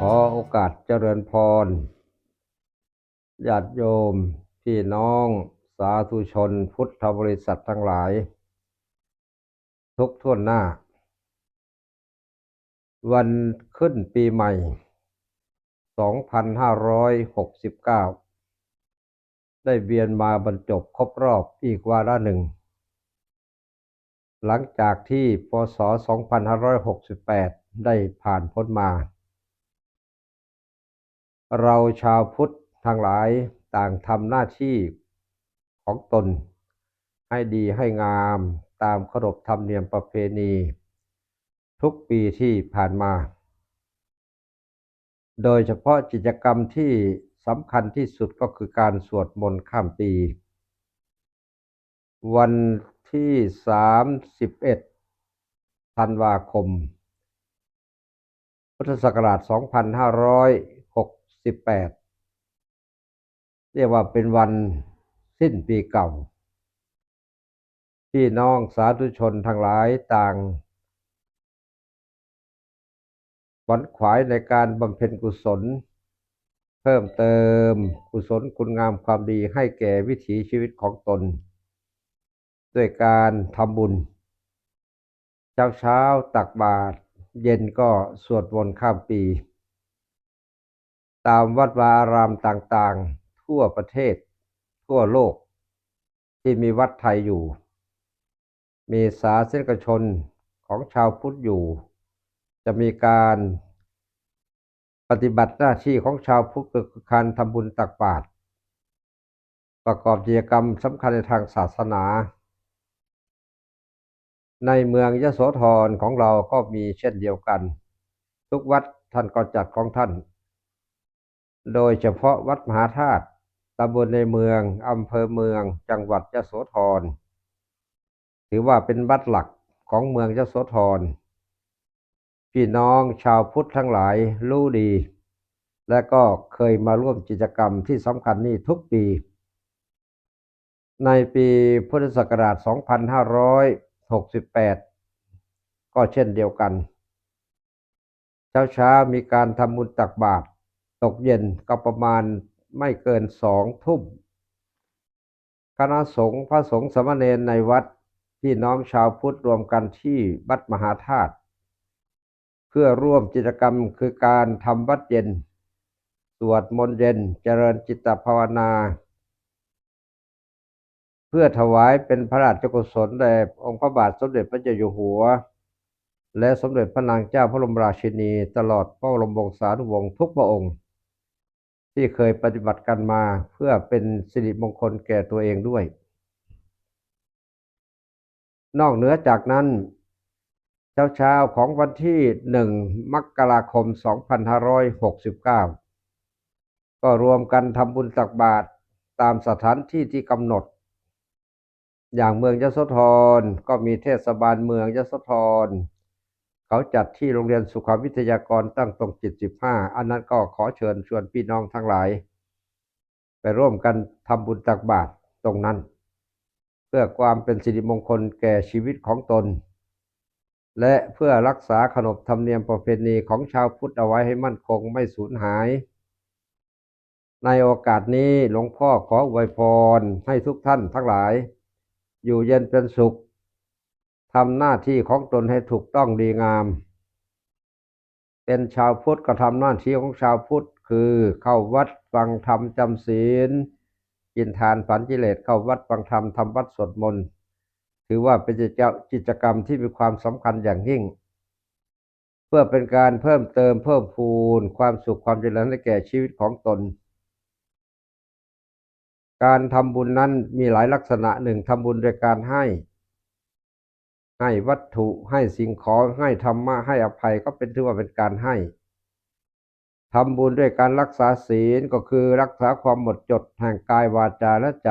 อโอกาสเจริญพรญาติโยมพี่น้องสาธุชนพุทธบริษัททั้งหลายทุกทั่วหน้าวันขึ้นปีใหม่2569ได้เวียนมาบรรจบครบรอบอีกวาระหนึ่งหลังจากที่พ.ศ. 2568ได้ผ่านพ้นมาเราชาวพุทธทั้งหลายต่างทำหน้าที่ของตนให้ดีให้งามตามขนบธรรมเนียมประเพณีทุกปีที่ผ่านมาโดยเฉพาะกิจกรรมที่สำคัญที่สุดก็คือการสวดมนต์ข้ามปีวันที่31ธันวาคมพุทธศักราช2568เรียกว่าเป็นวันสิ้นปีเก่าพี่น้องสาธุชนทั้งหลายต่างขวนขวายในการบำเพ็ญกุศลเพิ่มเติมกุศลคุณงามความดีให้แก่วิถีชีวิตของตนด้วยการทำบุญเช้าตักบาตรเย็นก็สวดมนต์ข้ามปีตามวัดวาอารามต่างๆทั่วประเทศทั่วโลกที่มีวัดไทยอยู่มีศาสนิกชนของชาวพุทธอยู่จะมีการปฏิบัติหน้าที่ของชาวพุทธคือการทำบุญตักบาตรประกอบกิจกรรมสำคัญในทางศาสนาในเมืองยโสธรของเราก็มีเช่นเดียวกันทุกวัดท่านก็จัดของท่านโดยเฉพาะวัดมหาธาตุตำบลในเมืองอำเภอเมืองจังหวัดยโสธรถือว่าเป็นวัดหลักของเมืองยโสธรพี่น้องชาวพุทธทั้งหลายรู้ดีและก็เคยมาร่วมกิจกรรมที่สำคัญนี้ทุกปีในปีพุทธศักราช2568ก็เช่นเดียวกันเช้ามีการทำบุญตักบาตรตกเย็นก็ประมาณไม่เกิน2 ทุ่มคณะสงฆ์พระสงฆ์สามเณรในวัดพี่น้องชาวพุทธรวมกันที่วัดมหาธาตุเพื่อร่วมกิจกรรมคือการทำวัดเย็นสวดมนต์เย็นเจริญจิตภาวนาเพื่อถวายเป็นพระราชกุศลแด่องค์พระบาทสมเด็จพระเจ้าอยู่หัวและสมเด็จพระนางเจ้าพระบรมราชินีตลอดพระบรมวงศานุวงศ์ทุกพระองค์ที่เคยปฏิบัติกันมาเพื่อเป็นสิริมงคลแก่ตัวเองด้วยนอกเหนือจากนั้นเช้าของวันที่1 มกราคม 2569ก็รวมกันทำบุญตักบาตรตามสถานที่ที่กำหนดอย่างเมืองยโสธรก็มีเทศบาลเมืองยโสธรเขาจัดที่โรงเรียนสุขวิทยากรตั้งตรงจิต15อันนั้นก็ขอเชิญชวนพี่น้องทั้งหลายไปร่วมกันทำบุญตักบาตรตรงนั้นเพื่อความเป็นสิริมงคลแก่ชีวิตของตนและเพื่อรักษาขนบธรรมเนียมประเพณีของชาวพุทธเอาไว้ให้มั่นคงไม่สูญหายในโอกาสนี้หลวงพ่อขออวยพรให้ทุกท่านทั้งหลายอยู่เย็นเป็นสุขทำหน้าที่ของตนให้ถูกต้องดีงามเป็นชาวพุทธก็ทำหน้าที่ของชาวพุทธคือเข้าวัดฟังธรรมจำศีลกินทานฝันกิเลสเข้าวัดฟังธรรมทำวัดสวดมนต์ถือว่าเป็นกิจกรรมที่มีความสำคัญอย่างยิ่งเพื่อเป็นการเพิ่มเติมเพิ่มพูนความสุขความเจริญให้แก่ชีวิตของตนการทำบุญนั้นมีหลายลักษณะหนึ่งทำบุญโดยการให้วัตถุให้สิ่งของให้ธรรมะให้อภัยก็ถือว่าเป็นการให้ทำบุญด้วยการรักษาศีลก็คือรักษาความหมดจดแห่งกายวาจาและใจ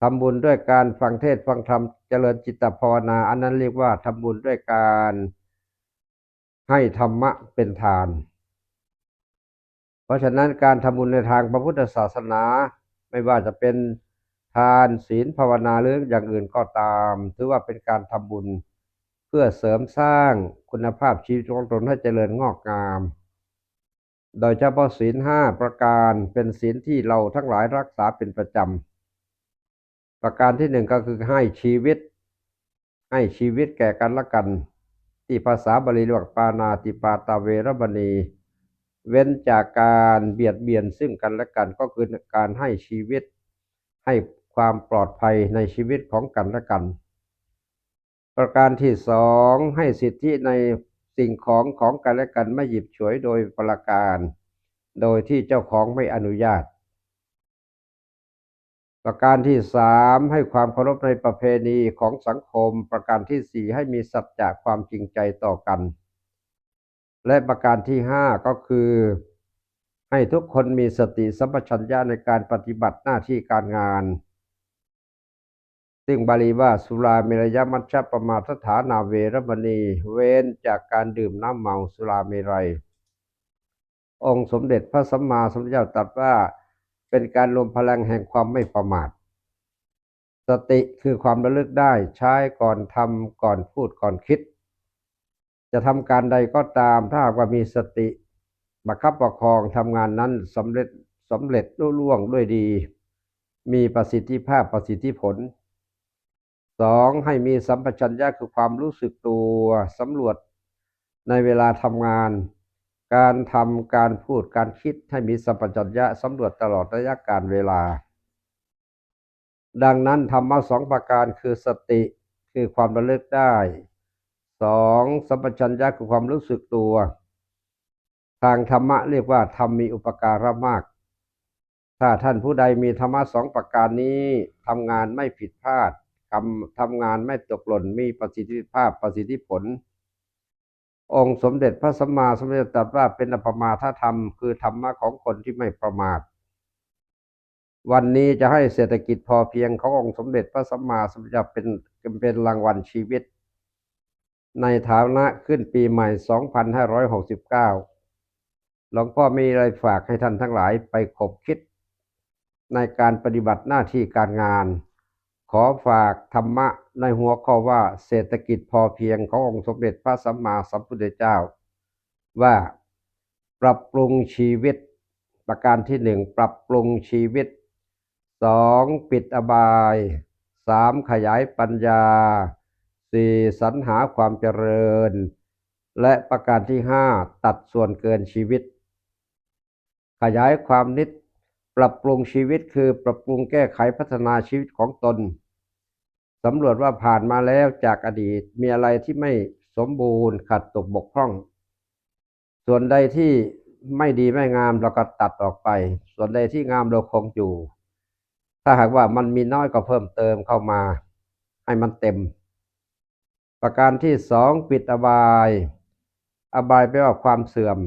ทำบุญด้วยการฟังเทศน์ฟังธรรมเจริญจิตภาวนาอันนั้นเรียกว่าทำบุญด้วยการให้ธรรมะเป็นทานเพราะฉะนั้นการทำบุญในทางพระพุทธศาสนาไม่ว่าจะเป็นทานศีลภาวนาหรืออย่างอื่นก็ตามถือว่าเป็นการทำบุญเพื่อเสริมสร้างคุณภาพชีวิตของตนให้เจริญงอกงาม โดยเฉพาะศีลห้าประการเป็นศีลที่เราทั้งหลายรักษาเป็นประจำประการที่หนึ่งก็คือให้ชีวิตแก่กันและกันที่ภาษาบาลีเรียกว่าปาณาติปาตาเวรมณีเว้นจากการเบียดเบียนซึ่งกันและกันก็คือการให้ชีวิตให้ความปลอดภัยในชีวิตของกันและกันประการที่สองให้สิทธิในสิ่งของกันและกันไม่หยิบฉวยโดยประการโดยที่เจ้าของไม่อนุญาตประการที่สามให้ความเคารพในประเพณีของสังคมประการที่สี่ให้มีสัจจะความจริงใจต่อกันและประการที่ห้าก็คือให้ทุกคนมีสติสัมปชัญญะในการปฏิบัติหน้าที่การงานซึ่งบาลีว่าสุราเมรยมัชฌัปปมาทฐานาเวรมณีเว้นจากการดื่มน้ำเมาสุราเมรัยองค์สมเด็จพระสัมมาสัมพุทธเจ้าตรัสว่าเป็นการรวมพลังแห่งความไม่ประมาทสติคือความระลึกได้ใช้ก่อนทำก่อนพูดก่อนคิดจะทำการใดก็ตามถ้าหากว่ามีสติประคับประคองทำงานนั้นสำเร็จลุล่วงด้วยดีมีประสิทธิภาพประสิทธิผลสองให้มีสัมปชัญญะคือความรู้สึกตัวสำรวจในเวลาทำงานการทำการพูดการคิดให้มีสัมปชัญญะสำรวจตลอดระยะการเวลาดังนั้นธรรมะสองประการคือสติคือความระลึกได้สองสัมปชัญญะคือความรู้สึกตัวทางธรรมะเรียกว่าธรรมมีอุปการะมากถ้าท่านผู้ใดมีธรรมะสองประการนี้ทำงานไม่ผิดพลาดทำงานไม่ตกหล่นมีประสิทธิภาพประสิทธิผลองค์สมเด็จพระสัมมาสัมพุทธเจ้าตรัสว่าเป็นอัปปมาทธรรมคือธรรมะของคนที่ไม่ประมาทวันนี้จะให้เศรษฐกิจพอเพียงขององค์สมเด็จพระสัมมาสัมพุทธเจ้าเป็นรางวัลชีวิตในฐานะขึ้นปีใหม่2569หลวงพ่อมีอะไรฝากให้ท่านทั้งหลายไปคบคิดในการปฏิบัติหน้าที่การงานขอฝากธรรมะในหัวข้อว่าเศรษฐกิจพอเพียงขององค์สมเด็จพระสัมมาสัมพุทธเจ้าว่าปรับปรุงชีวิตประการที่หนึ่งปรับปรุงชีวิตสองปิดอบายสามขยายปัญญาสี่สรรหาความเจริญและประการที่ห้าตัดส่วนเกินชีวิตขยายความนิดปรับปรุงชีวิตคือปรับปรุงแก้ไขพัฒนาชีวิตของตนสำรวจว่าผ่านมาแล้วจากอดีตมีอะไรที่ไม่สมบูรณ์ขัดตกบกพร่องส่วนใดที่ไม่ดีไม่งามเราก็ตัดออกไปส่วนใดที่งามเราคงอยู่ถ้าหากว่ามันมีน้อยก็เพิ่มเติมเข้ามาให้มันเต็มประการที่สองปิดอบายแปลว่าความเสื่อม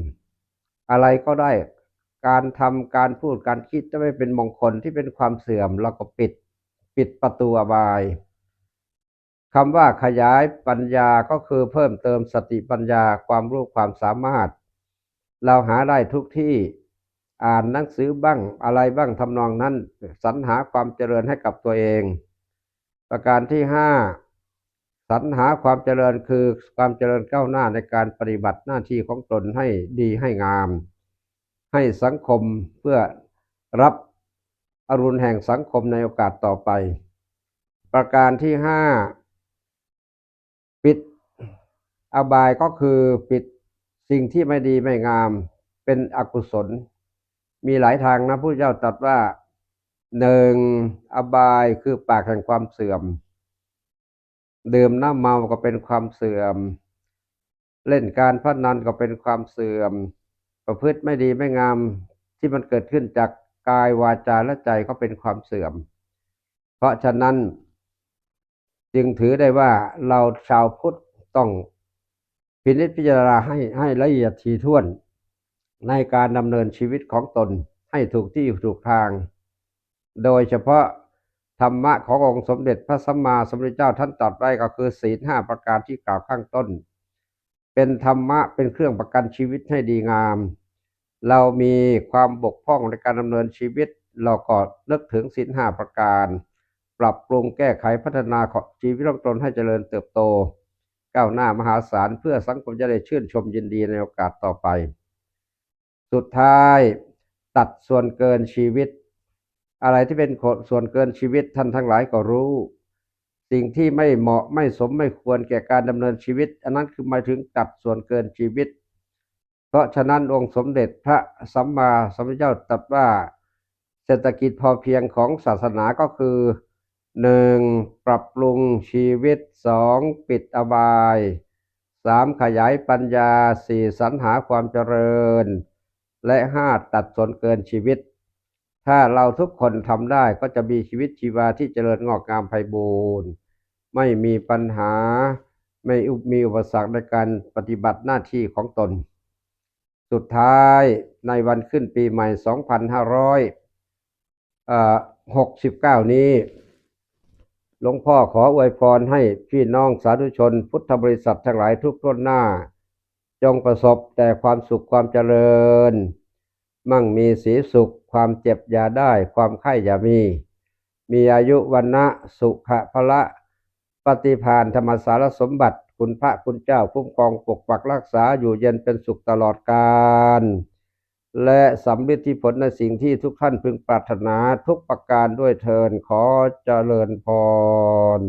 อะไรก็ได้การทำการพูดการคิดจะไม่เป็นมงคลที่เป็นความเสื่อมเราก็ปิดประตูอบายคำว่าขยายปัญญาก็คือเพิ่มเติมสติปัญญาความรู้ความสามารถเราหาได้ทุกที่อ่านหนังสือบ้างอะไรบ้างทำนองนั้นสรรหาความเจริญให้กับตัวเองประการที่ห้าสรรหาความเจริญคือความเจริญก้าวหน้าในการปฏิบัติหน้าที่ของตนให้ดีให้งามให้สังคมเพื่อรับอรุณแห่งสังคมในโอกาสต่อไปประการที่ห้าปิดอบายก็คือปิดสิ่งที่ไม่ดีไม่งามเป็นอกุศลมีหลายทางนะพระเจ้าตรัสว่าหนึ่งอบายคือปากแห่งความเสื่อมดื่มน้ำเมาก็เป็นความเสื่อมเล่นการพนันก็เป็นความเสื่อมประพฤติไม่ดีไม่งามที่มันเกิดขึ้นจากกายวาจาและใจก็เป็นความเสื่อมเพราะฉะนั้นจึงถือได้ว่าเราชาวพุทธต้องพินิจพิจารณาให้ละเอียดถี่ถ้วนในการดำเนินชีวิตของตนให้ถูกที่ถูกทางโดยเฉพาะธรรมะขององค์สมเด็จพระสัมมาสัมพุทธเจ้าท่านตรัสไว้ก็คือศีลห้าประการที่กล่าวข้างต้นเป็นธรรมะเป็นเครื่องประกันชีวิตให้ดีงามเรามีความบกพร่องในการดำเนินชีวิตเราก็นึกถึงศีลห้าประการปรับปรุงแก้ไขพัฒนาชีวิตของตนให้เจริญเติบโตก้าวหน้ามหาศาลเพื่อสังคมจะได้ชื่นชมยินดีในโอกาสต่อไป สุดท้ายตัดส่วนเกินชีวิตอะไรที่เป็นส่วนเกินชีวิตท่านทั้งหลายก็รู้สิ่งที่ไม่เหมาะไม่สมไม่ควรแก่การดำเนินชีวิตอันนั้นคือหมายถึงตัดส่วนเกินชีวิตเพราะฉะนั้นองค์สมเด็จพระสัมมาสัมพุทธเจ้าตรัสว่าเศรษฐกิจพอเพียงของศาสนาก็คือ1ปรับปรุงชีวิต2ปิดอบาย3ขยายปัญญา4สรรหาความเจริญและ5ตัดส่วนเกินชีวิตถ้าเราทุกคนทำได้ก็จะมีชีวิตชีวาที่เจริญงอกงามไพบูรย์ไม่มีปัญหาไม่มีอุปสรรคในการปฏิบัติหน้าที่ของตนสุดท้ายในวันขึ้นปีใหม่2569นี้หลวงพ่อขออวยพรให้พี่น้องสาธุชนพุทธบริษัททั้งหลายทุกท่วนหน้าจงประสบแต่ความสุขความเจริญมั่งมีสีสุขความเจ็บอย่าได้ความไข้อย่ามีอายุวันนะสุขะพละปฏิภาณธรรมสารสมบัติคุณพระคุณเจ้าคุ้มครองปกปักรักษาอยู่เย็นเป็นสุขตลอดกาลและสำฤทธิผลในสิ่งที่ทุกท่านพึงปรารถนาทุกประการด้วยเทินขอเจริญพร